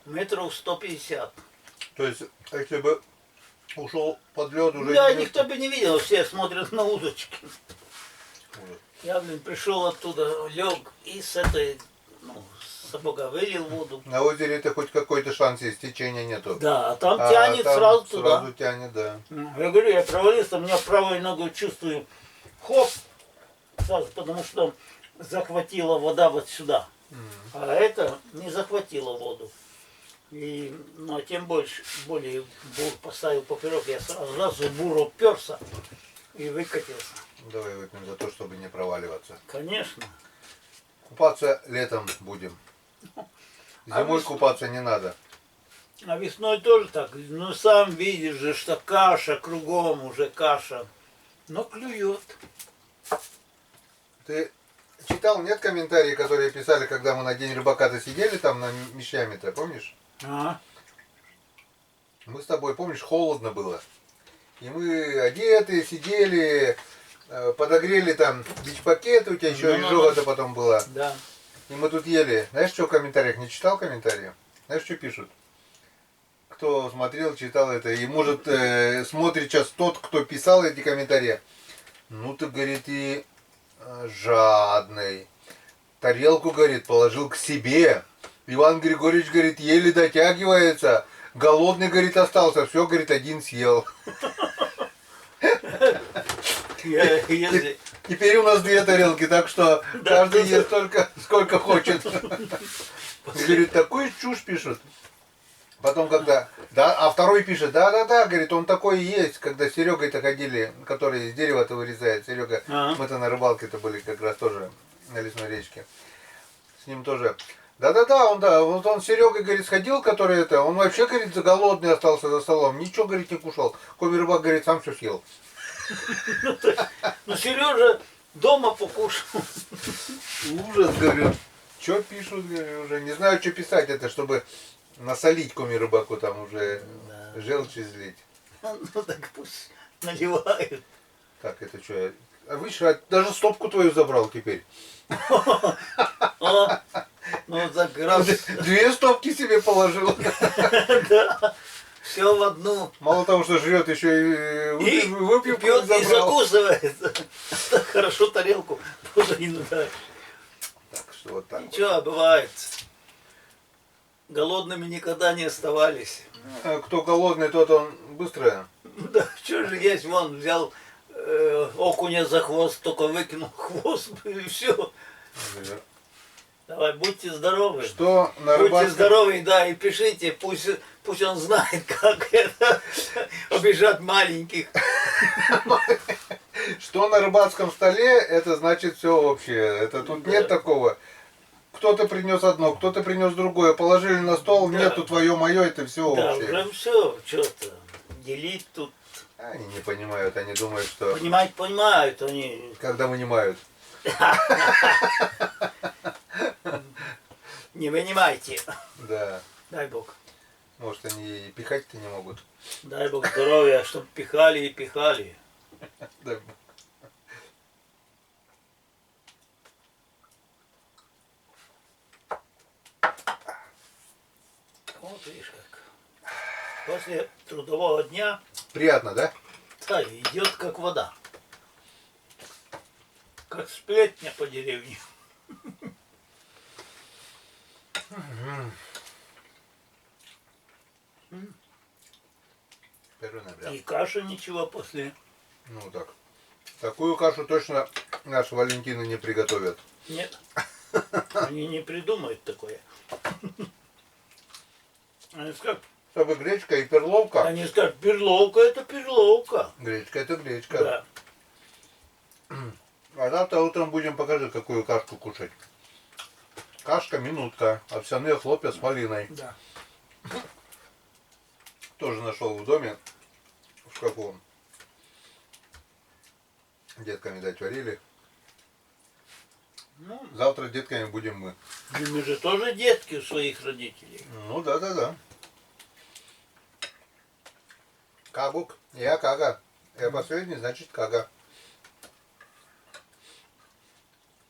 метров 150. То есть, если бы ушел под лед уже... Да, никто бы не видел, все смотрят на удочки. Ужас. Я, блин, пришел оттуда, лег и с этой, ну, сапога вылил воду. На озере это хоть какой-то шанс есть, течения нету. Да, а там тянет там сразу туда. Сразу тянет, да. Я говорю, я провалился, у меня правой ногой чувствую, хоп, сразу, потому что захватила вода вот сюда. А это не захватило воду. И, ну, а тем больше, более бур поставил поперек, я сразу бур уперся и выкатился. Давай выпьем за то, чтобы не проваливаться. Конечно. Купаться летом будем. Зимой весной? купаться не надо. А весной тоже так. Ну, сам видишь же, что каша, кругом уже каша. Но клюет. Ты читал, нет, комментарии, которые писали, когда мы на День рыбака-то сидели там на Мещами-то, помнишь? А? Мы с тобой, помнишь, холодно было. И мы одеты, сидели, подогрели там бич-пакет, у тебя еще изжога-то потом была. Да. И мы тут ели. Знаешь, что в комментариях? Не читал комментарии? Знаешь, что пишут? Кто смотрел, читал это. И может смотрит сейчас тот, кто писал эти комментарии. Ну ты, говорит, и жадный. Тарелку, говорит, положил к себе. Иван Григорьевич, говорит, еле дотягивается. Голодный, говорит, остался. Все, говорит, один съел. Теперь у нас 2 тарелки, так что каждый ест столько, сколько хочет. Говорит, такую чушь пишут. Потом когда, да, а второй пишет, да, говорит, он такой и есть, когда с Серегой-то ходили, который из дерева-то вырезает, Серега, мы-то на рыбалке-то были как раз тоже на лесной речке. С ним тоже, вот он с Серегой, говорит, сходил, который это, он вообще, говорит, голодный остался за столом, ничего, говорит, не кушал. Коми рыбак, говорит, сам все съел. Ну, Сережа дома покушал. Ужас, говорю. Что пишут, говорю, уже. Не знаю, что писать это, чтобы насолить коми рыбаку там уже, да. Желчь излить. Ну так пусть наливают. Так, это что? А видишь, даже стопку твою забрал теперь. Ну так раз. 2 стопки себе положил. Да. Все в одну. Мало того, что жрет, еще и выпил, пьет и закусывает. Хорошо тарелку тоже не надо. Так что вот так. Ничего, бывает. голодными никогда не оставались. Кто голодный, тот он быстро. Да, что же есть, вон, взял окуня за хвост, только выкинул хвост, и все. Давай, будьте здоровы. Что на Будьте рыбацком... здоровы, да, и пишите, пусть он знает, как это обижать маленьких. Что на рыбацком столе, это значит все общее. Это тут нет такого. Кто-то принес одно, кто-то принес другое. Положили на стол, Да. нету твое, мое, это все Да, общее. прям все, что-то. Делить тут. Они не понимают, они думают, что Понимают они. когда вынимают. Не вынимайте. Да. Дай Бог. Может, они и пихать-то не могут. Дай Бог здоровья, чтобы пихали и пихали. Да. Вот видишь как. После трудового дня, Приятно, да? да, идет как вода. Как сплетня по деревне. 1 ноября. И каша ничего после. Ну так. Такую кашу точно наши Валентины не приготовят. Нет. Они не придумают такое. Они скажут, Чтобы гречка и перловка. перловка это перловка. Гречка это гречка. Да. А завтра утром будем покажи, какую кашку кушать. Кашка минутка, овсяные хлопья с малиной. Да. Тоже нашел в доме. В каком? Детками дать варили. Ну, Завтра детками будем мы. мы же тоже детки у своих родителей. Ну да. Кагук. Я Кага. Я последний, значит Кага.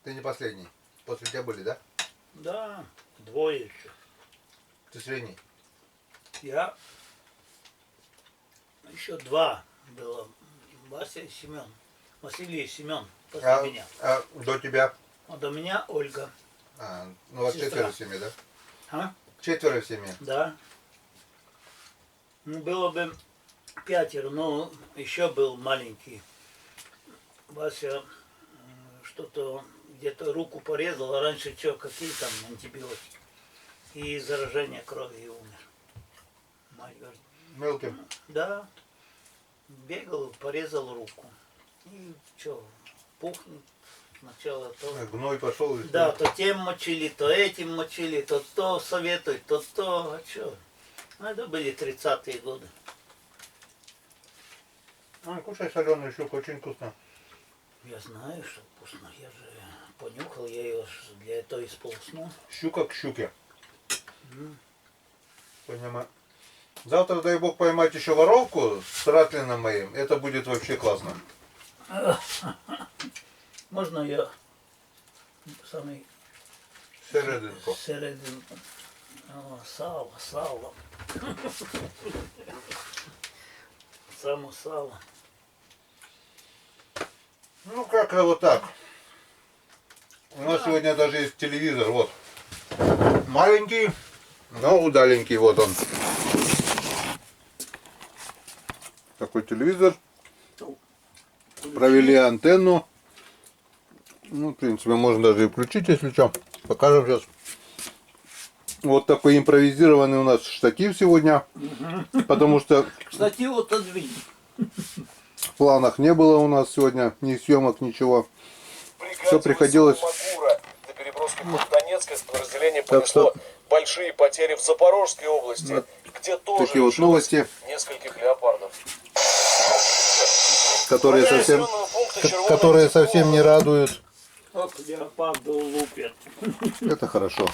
Ты не последний. После тебя были, да? Да, двое еще. Ты средний. Я еще два было. Вася и Семен. Василий и Семен после меня. А до тебя? А до меня Ольга. Ну вот Сестра. 4 в семье, да? А? 4 в семье. Да. Ну, было бы 5, но еще был маленький. Вася что-то где-то руку порезал, а раньше что, какие там антибиотики. И заражение крови и умер. Мать говорит, Мелким. да, бегал, порезал руку. И что, пухнет сначала то. Гной пошел. И Да, то тем мочили, то этим мочили, то советуют, то, а что? Ну, это были 30-е годы. Кушай соленую щуку, очень вкусно. Я знаю, что вкусно. Я же понюхал, я ее для этого исполоснул. Щука к щуке. Понимаю. Завтра, дай бог, поймать еще воровку с ратлином моим. Это будет вообще классно. Можно я самый Серединку. серединку? О, сало. Само сало. Ну как вот так. У нас сегодня даже есть телевизор, вот. Маленький, но удаленький, вот он. Такой телевизор. Провели антенну. Ну, в принципе, можно даже и включить, если что. Покажем сейчас. Вот такой импровизированный у нас штатив сегодня. Потому что Кстати, вот отодвинь. в планах не было у нас сегодня ни съемок, ничего. Все приходилось. До переброски под Донецкое подразделение Так что- понесло большие потери в Запорожской области, Вот где тоже такие вот лишилось новости, нескольких леопардов. которые совсем, Населенного пункта Червоного которые тепло. совсем не радуют. Оп, леопарда лупят. Это хорошо.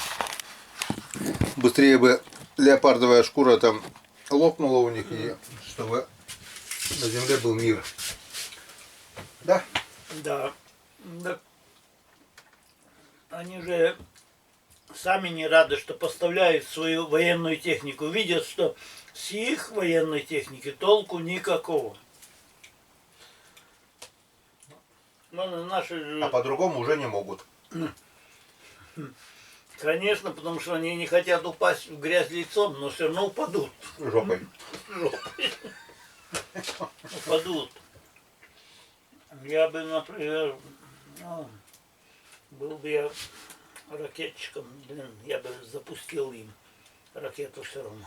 Быстрее бы леопардовая шкура там лопнула у них, и чтобы на земле был мир. Да? Да. Да. Они же сами не рады, что поставляют свою военную технику. Видят, что с их военной техники толку никакого. Ну, наши же... А по-другому уже не могут. Конечно, потому что они не хотят упасть в грязь лицом, но все равно упадут. Жопой. Упадут. Я бы, например, был бы я ракетчиком, блин, я бы запустил им ракету все равно.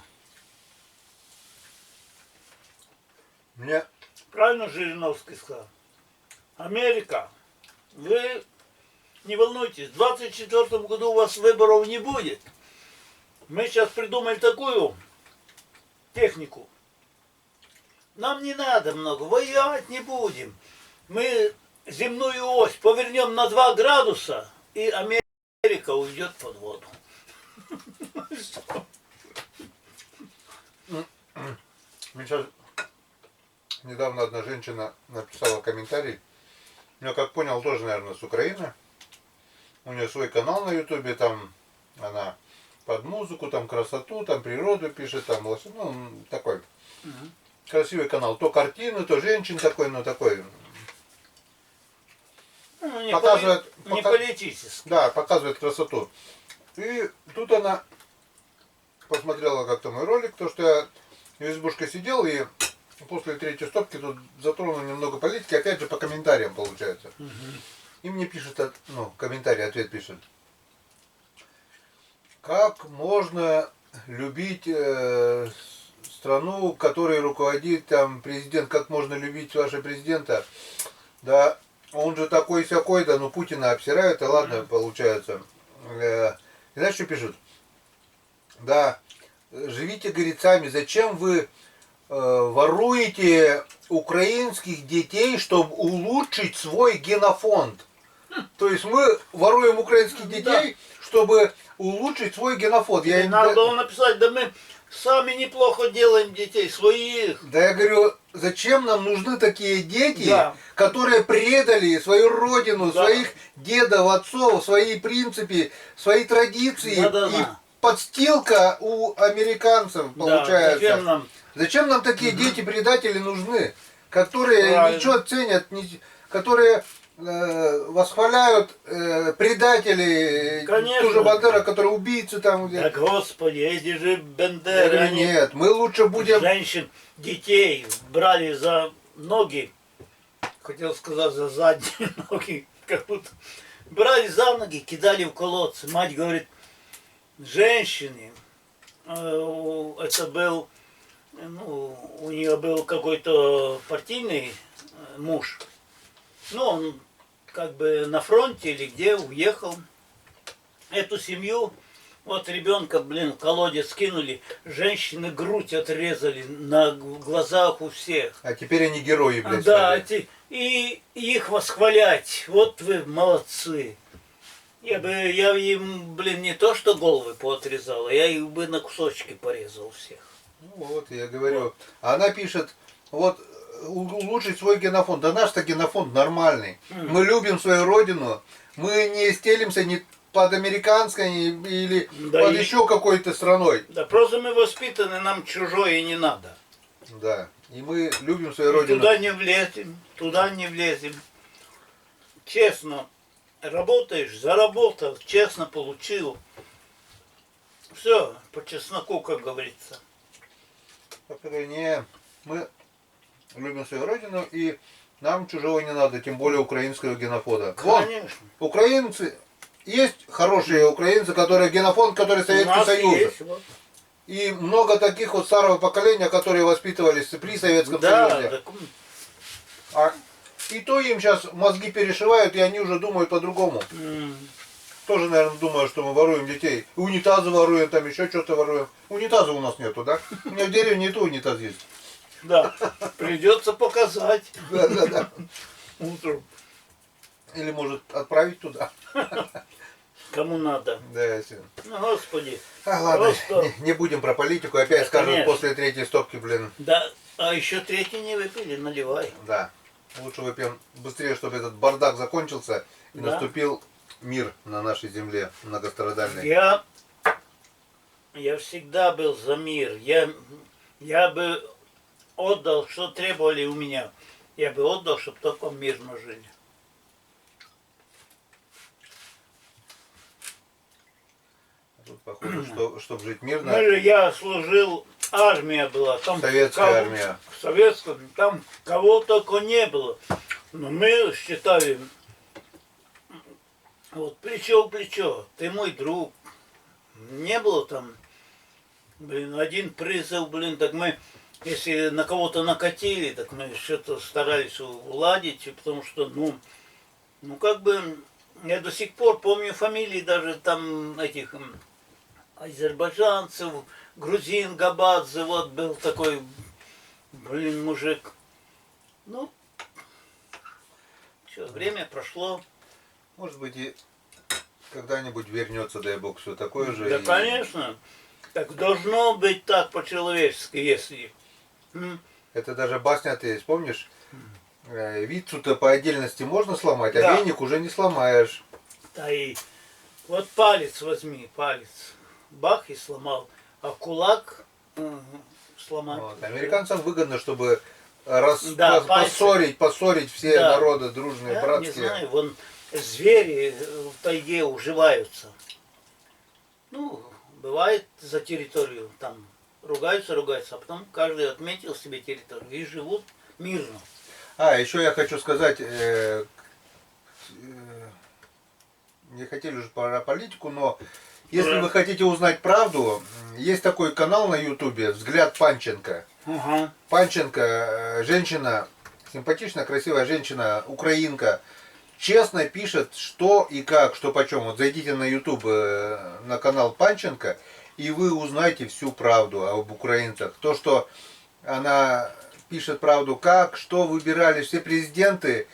Мне Правильно Жириновский сказал? Америка, вы не волнуйтесь, в 2024 году у вас выборов не будет. Мы сейчас придумали такую технику. Нам не надо много, воевать не будем. Мы земную ось повернем на 2 градуса, и Америка уйдет под воду. Мне сейчас недавно одна женщина написала комментарий. Я как понял, тоже, наверное, с Украины. У нее свой канал на ютубе, там она под музыку, там красоту, там природу пишет, там ну, такой красивый канал. То картины, то женщин такой, ну такой. Ну, не Показывает, не политически. да, показывает красоту. И тут она посмотрела как-то мой ролик, то что я в избушке сидел и после 3-й стопки тут затронул немного политики, опять же по комментариям получается. И мне пишет, ну, комментарий, ответ пишет. Как можно любить страну, которой руководит там президент, как можно любить вашего президента? Да, он же такой-сякой, да, ну Путина обсирают, и ладно, получается. И знаешь, что пишут? Да, живите, говорит, сами, зачем вы воруете украинских детей, чтобы улучшить свой генофонд? То есть мы воруем украинских детей, чтобы улучшить свой генофонд. И надо было написать, да мы сами неплохо делаем детей, своих. Да я говорю, зачем нам нужны такие дети, Да. которые предали свою родину, Да. своих дедов, отцов, свои принципы, свои традиции. Да. И подстилка у американцев получается. Да, зачем нам? Зачем нам такие дети-предатели нужны, которые Правильно. ничего ценят, которые восхваляют предателей, Конечно. ту же Бандера, которые убийцы там где. Да господи, эти же Я Бендеры, говорю, они нет, мы лучше будем. женщин, детей брали за ноги, хотел сказать за задние ноги, как будто брали за ноги, кидали в колодцы. Мать говорит, женщины, это был, ну, у нее был какой-то партийный муж, ну, он как бы на фронте или где уехал. Эту семью, вот ребенка, блин, в колодец скинули, женщины грудь отрезали на глазах у всех. А теперь они герои, блядь. Да, стали. и их восхвалять, вот вы молодцы. Я им, блин, не то что головы поотрезал, я их бы на кусочки порезал всех. Ну вот, я говорю. А она пишет, вот, улучшить свой генофонд. Да наш-то генофонд нормальный. Мы любим свою родину. Мы не стелимся ни под американской или Да под и- еще какой-то страной. Да просто мы воспитаны, нам чужое и не надо. Да. И мы любим свою И родину. туда не влезем. Честно, работаешь, заработал, честно получил. Все, по чесноку, как говорится. Так что, не, мы любим свою родину и нам чужого не надо, тем более украинского генофонда. Вон, Конечно. украинцы, есть хорошие украинцы, которые генофонд, который У Советский нас Союз. есть, вот. И много таких вот старого поколения, которые воспитывались при Советском Да, Союзе. так, А, и то им сейчас мозги перешивают, и они уже думают по-другому. Тоже, наверное, думают, что мы воруем детей. Унитазы воруем, там еще что-то воруем. Унитаза у нас нету, да? У меня в деревне не то унитаз есть. да, придется показать Да. утром, Или может отправить туда. кому надо. Да, если... Ну, господи. ладно, Просто- не будем про политику. Опять Да, скажут конечно. после 3-й стопки, блин. Да, а еще третий не выпили, наливай. Да. Лучше выпьем быстрее, чтобы этот бардак закончился и Да. наступил мир на нашей земле многострадальной. Я всегда был за мир. Я бы отдал, что требовали у меня. Я бы отдал, чтобы только мирно жили. Тут похоже, что чтобы жить мирно, Я служил, армия была, там советская армия. советская, там кого только не было. Но мы считали, вот плечо в плечо, ты мой друг. Не было там, один призыв, так мы, если на кого-то накатили, так мы что-то старались уладить, потому что, я до сих пор помню фамилии даже там этих азербайджанцев, грузин, Габадзе, вот был такой, мужик. Все, время прошло. Может быть, и когда-нибудь вернется, дай бог, все такое же. Да, конечно. Так должно быть так по-человечески, если... Это даже басня-то есть, помнишь? Вицу-то по отдельности можно сломать, а Да. веник уже не сломаешь. Да и вот палец возьми, палец. Бах и сломал. А кулак сломать. Вот. Американцам выгодно, чтобы Да, пальцы. поссорить все Да. народы дружные, Я не братские. знаю, вон звери в тайге уживаются. Бывает за территорию, там ругаются, а потом каждый отметил себе территорию и живут мирно. Еще я хочу сказать, не хотели уже про политику, но если вы хотите узнать правду, есть такой канал на ютубе «Взгляд Панченко». Ага. Панченко, женщина, симпатичная, красивая женщина, украинка, честно пишет, что и как, что почем. Вот зайдите на YouTube, на канал Панченко, и вы узнаете всю правду об украинцах. То, что она пишет правду, как, что выбирали все президенты,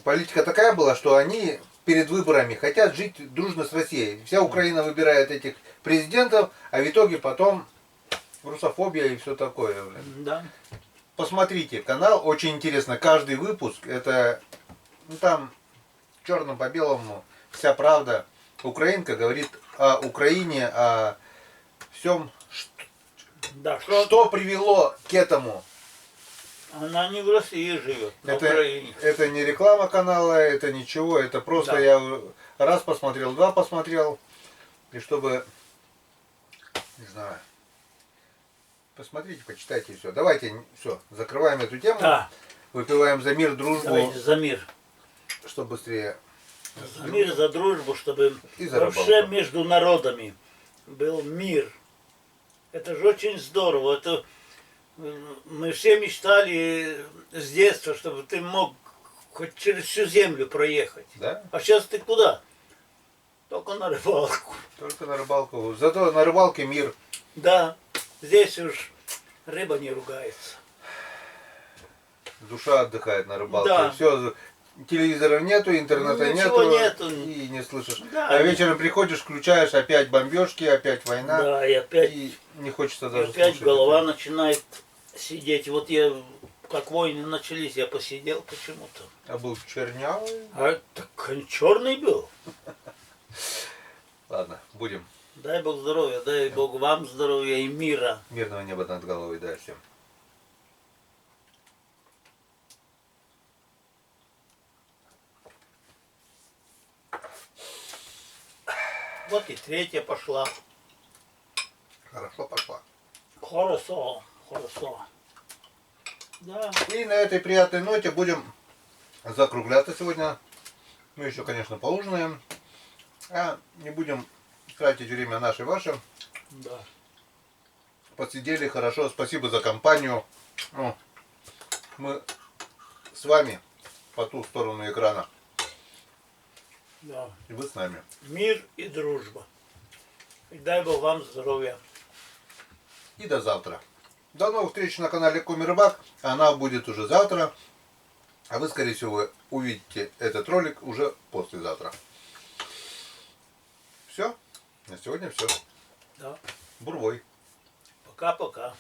политика такая была, что они перед выборами хотят жить дружно с Россией. Вся Украина выбирает этих президентов, а в итоге потом русофобия и все такое. Да. Посмотрите канал, очень интересно. Каждый выпуск, это там черным по белому вся правда. Украинка говорит о Украине, о всем, Да, что привело к этому. она не в России живет, на Украине. Это не реклама канала, это ничего, это просто Да. я раз посмотрел, два посмотрел, и чтобы, не знаю, посмотрите, почитайте и все. Давайте, все, закрываем эту тему, Да, выпиваем за мир, дружбу, давайте за мир. чтобы быстрее. За мир, за дружбу, чтобы И за вообще рыбалку. между народами был мир. Это же очень здорово. Это мы все мечтали с детства, чтобы ты мог хоть через всю землю проехать. Да? А сейчас ты куда? Только на рыбалку. Только на рыбалку. Зато на рыбалке мир. Да, здесь уж рыба не ругается. Душа отдыхает на рыбалке. Да. Все, телевизора нету, интернета Ничего нету, нету. и не слышишь. Да. А вечером приходишь, включаешь, опять бомбежки, опять война. Да, и опять, И не хочется и даже опять слушать голова это. начинает сидеть. Вот я, как войны начались, я посидел почему-то. А был чернявый. А так черный был. Ладно, будем. Дай Бог здоровья, дай Бог вам здоровья и мира. Мирного неба над головой, да, всем. Вот и третья пошла. Хорошо пошла. Хорошо, хорошо. Да. И на этой приятной ноте будем закругляться сегодня. Мы еще, конечно, поужинаем. А не будем тратить время наше и ваше. Да. Посидели хорошо. Спасибо за компанию. Ну, мы с вами по ту сторону экрана. Да. И вы с нами. Мир и дружба. И дай Бог вам здоровья. И до завтра. До новых встреч на канале Коми Рыбак. Она будет уже завтра. А вы, скорее всего, увидите этот ролик уже послезавтра. Все. На сегодня все. Да. Бурвой. Пока-пока.